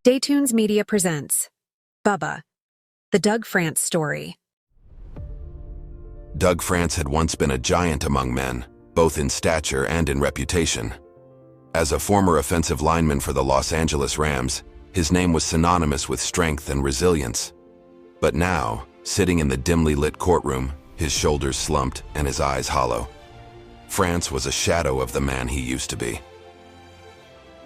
Daytunes Media presents Bubba, the Doug France story. Doug France had once been a giant among men, both in stature and in reputation. As a former offensive lineman for the Los Angeles Rams, his name was synonymous with strength and resilience. But now, sitting in the dimly lit courtroom, his shoulders slumped and his eyes hollow, France was a shadow of the man he used to be.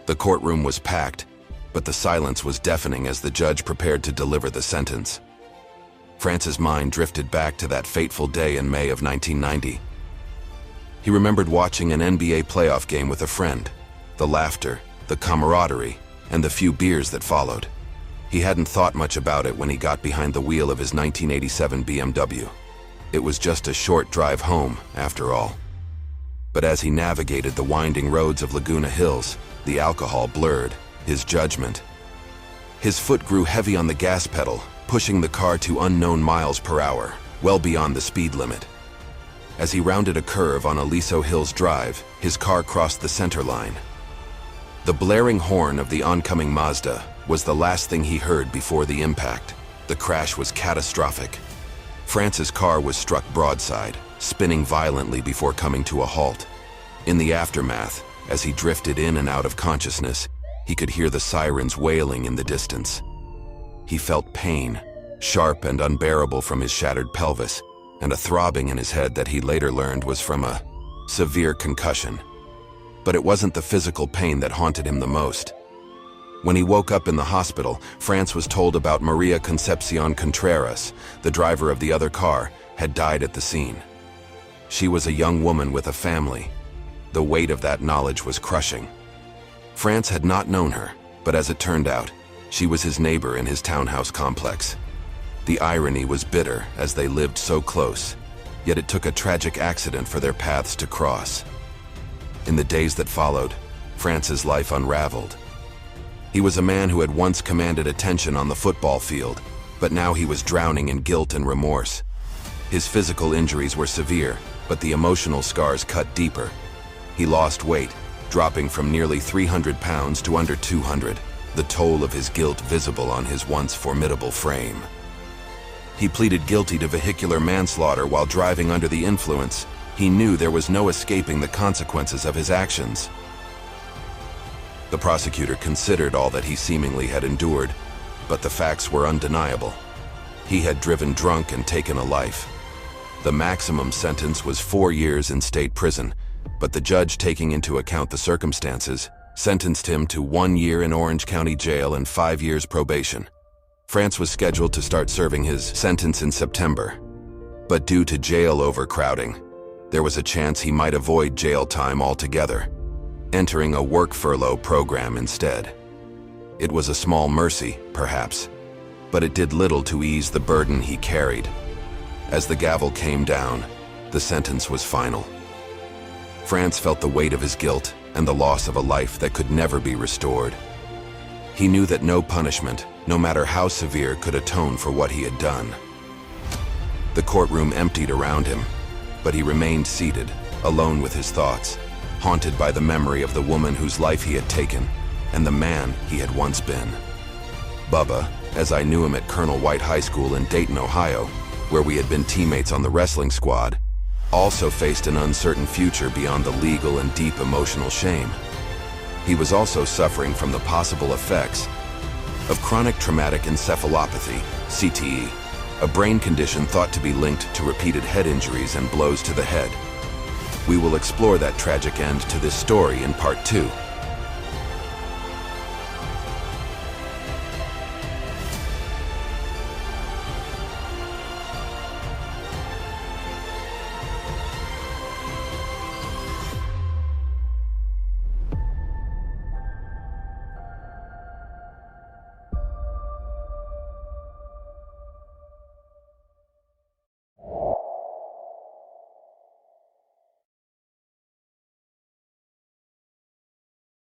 The courtroom was packed, but the silence was deafening as the judge prepared to deliver the sentence. France's mind drifted back to that fateful day in May of 1990. He remembered watching an NBA playoff game with a friend, the laughter, the camaraderie, and the few beers that followed. He hadn't thought much about it when he got behind the wheel of his 1987 BMW. It was just a short drive home, after all. But as he navigated the winding roads of Laguna Hills, the alcohol blurred his judgment. His foot grew heavy on the gas pedal, pushing the car to unknown miles per hour, well beyond the speed limit. As he rounded a curve on Aliso Hills Drive, his car crossed the center line. The blaring horn of the oncoming Mazda was the last thing he heard before the impact. The crash was catastrophic. France's car was struck broadside, spinning violently before coming to a halt. In the aftermath, as he drifted in and out of consciousness, he could hear the sirens wailing in the distance. He felt pain, sharp and unbearable from his shattered pelvis, and a throbbing in his head that he later learned was from a severe concussion. But it wasn't the physical pain that haunted him the most. When he woke up in the hospital, France was told about Maria Concepcion Contreras, the driver of the other car, had died at the scene. She was a young woman with a family. The weight of that knowledge was crushing. France had not known her, but as it turned out, she was his neighbor in his townhouse complex. The irony was bitter as they lived so close, yet it took a tragic accident for their paths to cross. In the days that followed, France's life unraveled. He was a man who had once commanded attention on the football field, but now he was drowning in guilt and remorse. His physical injuries were severe, but the emotional scars cut deeper. He lost weight, dropping from nearly 300 pounds to under 200, the toll of his guilt visible on his once formidable frame. He pleaded guilty to vehicular manslaughter while driving under the influence. He knew there was no escaping the consequences of his actions. The prosecutor considered all that he seemingly had endured, but the facts were undeniable. He had driven drunk and taken a life. The maximum sentence was 4 years in state prison, but the judge, taking into account the circumstances, sentenced him to 1 year in Orange County Jail and 5 years probation. France was scheduled to start serving his sentence in September, but due to jail overcrowding, there was a chance he might avoid jail time altogether, entering a work furlough program instead. It was a small mercy, perhaps, but it did little to ease the burden he carried. As the gavel came down, the sentence was final. France felt the weight of his guilt and the loss of a life that could never be restored. He knew that no punishment, no matter how severe, could atone for what he had done. The courtroom emptied around him, but he remained seated, alone with his thoughts, haunted by the memory of the woman whose life he had taken and the man he had once been. Bubba, as I knew him at Colonel White High School in Dayton, Ohio, where we had been teammates on the wrestling squad, also faced an uncertain future beyond the legal and deep emotional shame. He was also suffering from the possible effects of chronic traumatic encephalopathy, CTE, a brain condition thought to be linked to repeated head injuries and blows to the head. We will explore that tragic end to this story in part 2.